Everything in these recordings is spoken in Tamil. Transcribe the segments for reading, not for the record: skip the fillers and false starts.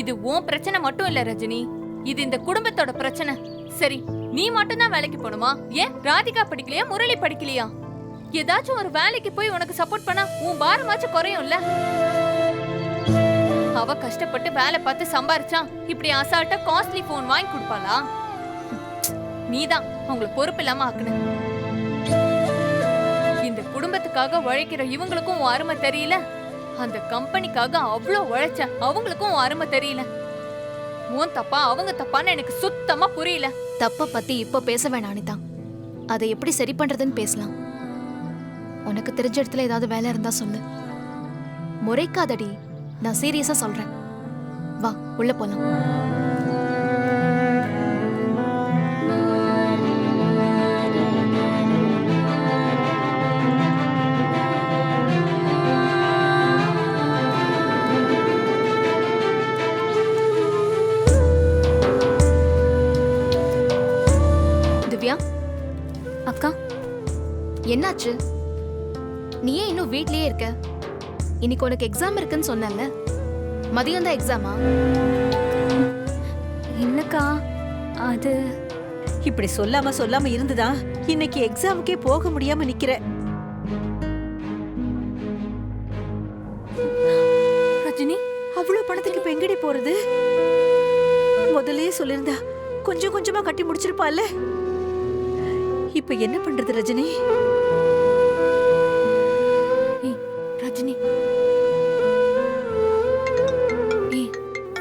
இது உன் பிரச்சனை மட்டும் இல்ல ரஜினி, இது இந்த குடும்பத்தோட பிரச்சனை. சரி, நீ மட்டும் தான் வேலைக்கு போணுமா? ஏன் ராதிகா படிக்கலையா, முரளி படிக்கலையா? ஏதாச்சும் ஒரு வேலைக்கு போய் உனக்கு சப்போர்ட் பண்ணா உன் பாரமாச்சும் குறையும்ல. அவ கஷ்டப்பட்டு வேலை பார்த்து சம்பாரிச்சா இப்படி அசால்ட்டா காஸ்ட்லி போன் வாங்கி கொடுப்பாளா? நீதான் அவங்கள பொறுப்பு இல்லாம ஆக்குன. இந்த குடும்பத்துக்காக உழைக்கிற இவங்களுக்கும் உன் அருமை தெரியல, அந்த கம்பெனிக்காக அவ்வளோ உழைச்ச அவங்களுக்கும் உன் அருமை தெரியல. உன் தப்பா அவங்க தப்பான்னு எனக்கு சுத்தமா புரியல. தப்ப பத்தி இப்ப பேச வேணாம் அனிதா, அதை எப்படி சரி பண்றதுன்னு பேசலாம். உனக்கு தெரிஞ்ச இடத்துல ஏதாவது வேலை இருந்தா சொல்லு. முறைக்காதடி, நான் சீரியஸா சொல்றேன். வா உள்ள போலாம். திவ்யா அக்கா, என்னாச்சு? நீ ஏன் இன்னும் வீட்லயே இருக்க? இன்னைக்கு உனக்கு எக்ஸாம் இருக்குன்னு சொன்னல, மதியம் தான் எக்ஸாமா? இல்லக்கா, அது இப்படி சொல்லாம இருந்துதா இன்னைக்கு எக்ஸாமுக்கே போக முடியாம நிக்கிறேன். ரஜினி, அவ்வளவு பணத்துக்கு இப்ப எங்கடி போறது? முதல்லயே சொல்லிருந்தா கொஞ்சம் கொஞ்சமா கட்டி முடிச்சிருப்பால. இப்ப என்ன பண்றது ரஜினி? ரஜினி,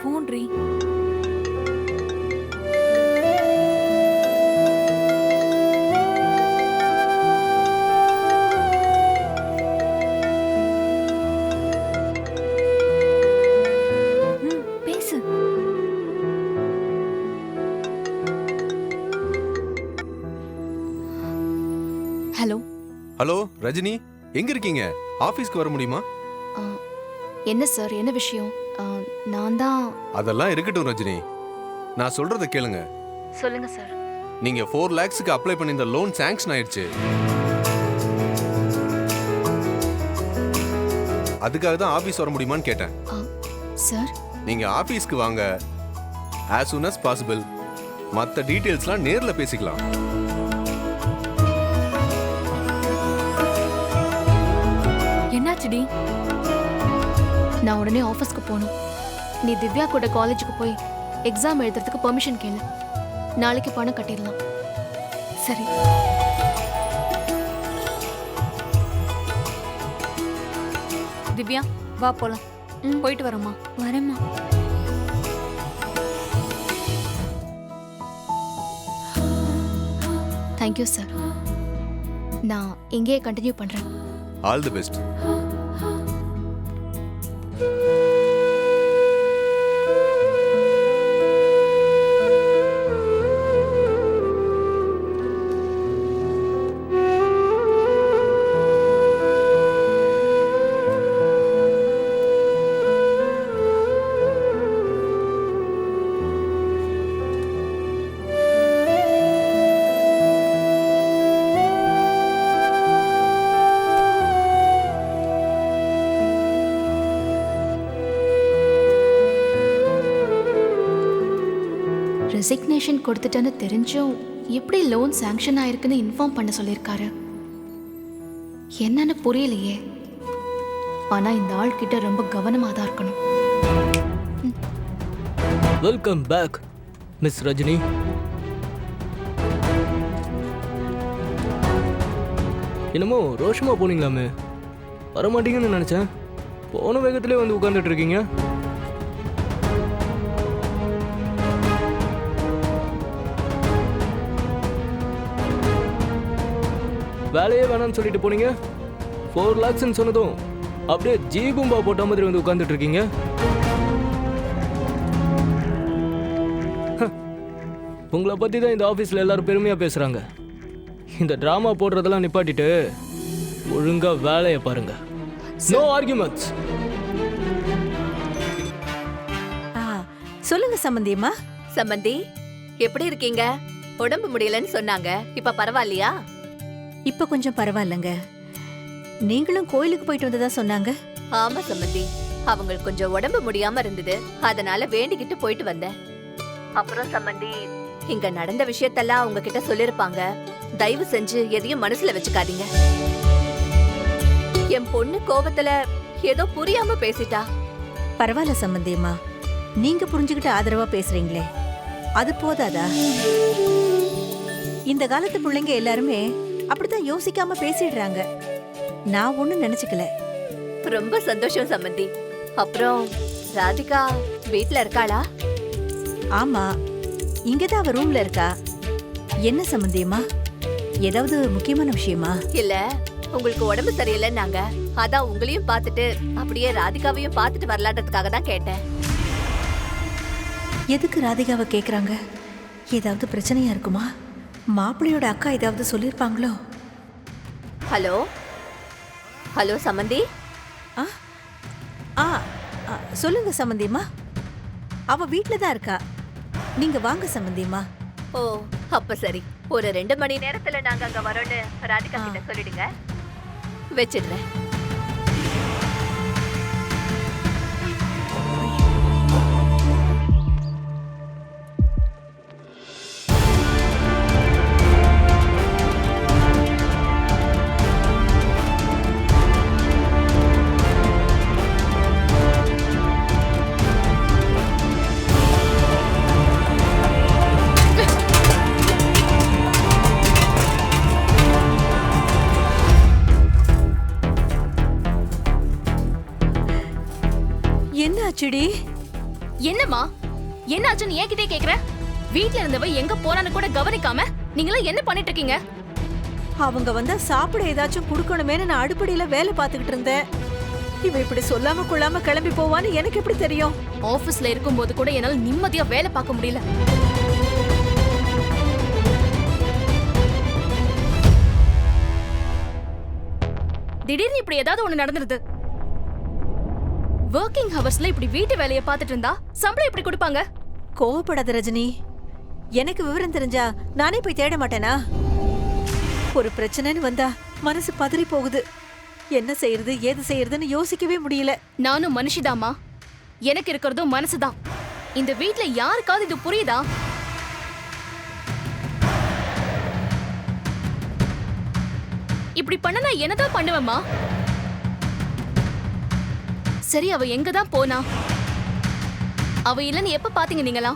போன் ரீ. பேசு. ஹலோ. ஹலோ ரஜினி, எங்க இருக்கீங்க? ஆபீஸ்க்கு வர முடியுமா? என்ன சார், என்ன விஷயம்? நான் தான். அதெல்லாம் இருக்கட்டும் ரஜினி, நான் சொல்றத கேளுங்க. சொல்லுங்க சார். நீங்க 4 lakhsக்கு அப்ளை பண்ணிருந்த லோன் சாங்க்ஷன் ஆயிடுச்சு. அதுக்காக தான் ஆபீஸ் வர முடியுமான்னு கேட்டேன். சார், நீங்க ஆபீஸ்க்கு வாங்க, as soon as possible. மத்த டீடைல்ஸ்லாம் நேர்ல பேசிக்கலாம். என்னாச்சுடி? நான் உடனே ஆஃபீஸ்க்கு போகணும். நீ திவ்யா கூட காலேஜுக்கு போய் எக்ஸாம் எழுதுறதுக்கு பெர்மிஷன் கேளு. நாளைக்கு பணம் கட்டிடலாம். சரி. திவ்யா வா போலாம். போயிட்டு வரோமா? வரேம்மா. Thank you sir. நான் இங்கேயே கண்டினியூ பண்றேன். All the best. ரெசிக்னேஷன் கொடுத்துட்டேன்னு தெரிஞ்சும் எப்படி லோன் சாங்ஷன் ஆயிருக்குன்னு இன்ஃபார்ம் பண்ண சொல்லியிருக்காரு. என்னன்னு புரியலையே. ஆனா இந்த ஆள் கிட்ட ரொம்ப கவனமா தான் இருக்கணும். Welcome back miss Rajini. என்னமோ ரோஷமா போனீங்களாமே, வரமாட்டீங்கன்னு நினைச்சேன். போன வேகத்திலே வந்து உட்கார்ந்துட்டு இருக்கீங்க. வேலையே வேணாம்னு சொல்லிட்டு போனீங்க. 4 lakhsன்னு சொன்னதும் அப்படியே ஜீபும்பா போட்ட மாதிரி வந்து உட்கார்ந்துட்டு இருக்கீங்க. உங்களை பத்தி தான் இந்த ஆபீஸ்ல எல்லாரும் பெருமையா பேசுறாங்க. இந்த டிராமா போடுறதெல்லாம் நிப்பாட்டிட்டு ஒழுங்கா வேலையை பாருங்க. No arguments. சொல்லுங்க சம்பந்தியம்மா. சம்பந்தி, எப்படி இருக்கீங்க? உடம்பு முடியலன்னு சொன்னாங்க, இப்ப பரவாயில்லையா? இப்ப கொஞ்சம் பரவாயில்லங்க. நீங்களும் கோயிலுக்கு போயிட்டு வந்ததா சொன்னாங்க. ஆமா சம்பந்தி, அவங்களுக்கு கொஞ்சம் உடம்பு முடியாம இருந்தது, அதனால வேண்டிக்கிட்டு போயிட்டு வந்தேன். அப்புறம் சம்பந்தி, இங்க நடந்த விஷயத்தெல்லாம் உங்ககிட்ட சொல்லிருப்பாங்க. தயவு செஞ்சு எதையும் மனசுல வச்சுக்காதீங்க. என் பொண்ணு கோவத்துல ஏதோ புரியாம பேசிட்டா. பரவாயில்ல சம்பந்தியம்மா, நீங்க புரிஞ்சுக்கிட்டு ஆதரவா பேசுறீங்களே, அது போதாதா? இந்த காலத்து பிள்ளைங்க எல்லாருமே அப்படித்தான் யோசிக்காம பேசிடுறாங்க. நான் ஒண்ணும் நினைச்சுக்கல. ரொம்ப சந்தோஷம் சம்பந்தி. அப்புறம் ராதிகா வீட்ல இருக்காளா? ஆமா, இங்கதான் அவ ரூம்ல இருக்கா. என்ன சம்பந்தியம்மா, ஏதாவது முக்கியமான விஷயமா? இல்ல, உங்களுக்கு உடம்பு சரியில்லைன்னாங்க. அதான் உங்களையும் பார்த்துட்டு அப்படியே ராதிகாவையும் பார்த்துட்டு வரலான்றதுக்காக தான் கேட்டேன். எதுக்கு ராதிகாவை கேக்குறாங்க? ஏதாவது பிரச்சனையா இருக்குமா? மாப்பிள்ளையோட அக்கா ஏதாவது சொல்லிருப்பாங்களோ? ஹலோ ஹலோ சம்பந்தி. ஆ ஆ ஆ, சொல்லுங்க சம்பந்தியம்மா. அவ வீட்ல தான் இருக்கா. நீங்க வாங்க சம்பந்தியம்மா. ஓ, அப்ப சரி. ஒரு 2 மணி நேரத்துல நாங்க அங்க வரோன்னு ராதிகா கிட்ட சொல்லிடுங்க. வச்சிடுறேன். என்ன ஆச்சுடி? என்னம்மா, என்னாச்சுன்னு என்கிட்டே கேக்குற? வீட்ல இருந்தவ எங்க போறான்னு கூட கவனிக்காம நீங்களாம் என்ன பண்ணிட்டு இருக்கீங்க? அவங்க வந்தா சாப்பிட ஏதாச்சும் குடுக்கணுமேனு நான் அடுப்படியில வேலை பார்த்துக்கிட்டு இருந்தேன். இவ இப்படி சொல்லாம கொள்ளாம கிளம்பி போவான்னு எனக்கு எப்படி தெரியும்? ஆபீஸ்ல இருக்கும்போது கூட என்னால நிம்மதியா வேலை பார்க்க முடியல. திடீர்னு இப்படி ஏதாவது ஒண்ணு நடந்துருது. ஒர்க்கிங் ஹவர்ஸ்ல இப்படி வீட்டு வேலையை பார்த்துட்டு இருந்தா சம்பளம் எப்படி கொடுப்பாங்க? கோவப்படாத ரஜினி. எனக்கு விவரம் தெரிஞ்சா நானே போய் தேட மாட்டேனா? ஒரு பிரச்சனைன்னு வந்தா மனசு பதறி போகுது. என்ன செய்யறது ஏது செய்யறதுன்னு யோசிக்கவே முடியல. நானும் மனுஷிதாம்மா. எனக்கு இருக்கிறதும் மனசுதான். இந்த வீட்ல யாருக்காவது இது புரியுதா? இப்படி பண்ண நான் என்னதான் பண்ணுவேம்மா? சரி, அவ எங்க தான் போனா? அவ இல்லன்னு எப்ப பாத்தீங்க நீங்களா?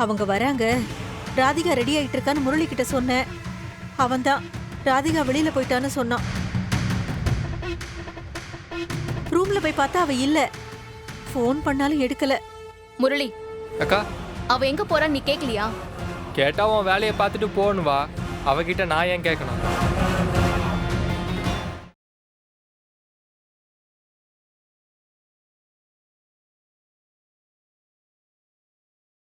அவங்க வராங்க. ராதிகா ரெடி ஆயிட்டு இருக்கான்னு முரளி கிட்ட சொன்னேன். அவன்தான் ராதிகா வெளியில போயிட்டான்னு சொன்னான். ரூம்ல போய் பார்த்தா அவ இல்ல. ஃபோன் பண்ணாலும் எடுக்கல. முரளி, அக்கா, அவ எங்க போறான்னு நீ கேக்கலையா? கேட்டா உன் வேலையை பார்த்துட்டு போன்னு வா. அவகிட்ட நான் ஏன் கேட்கணும்?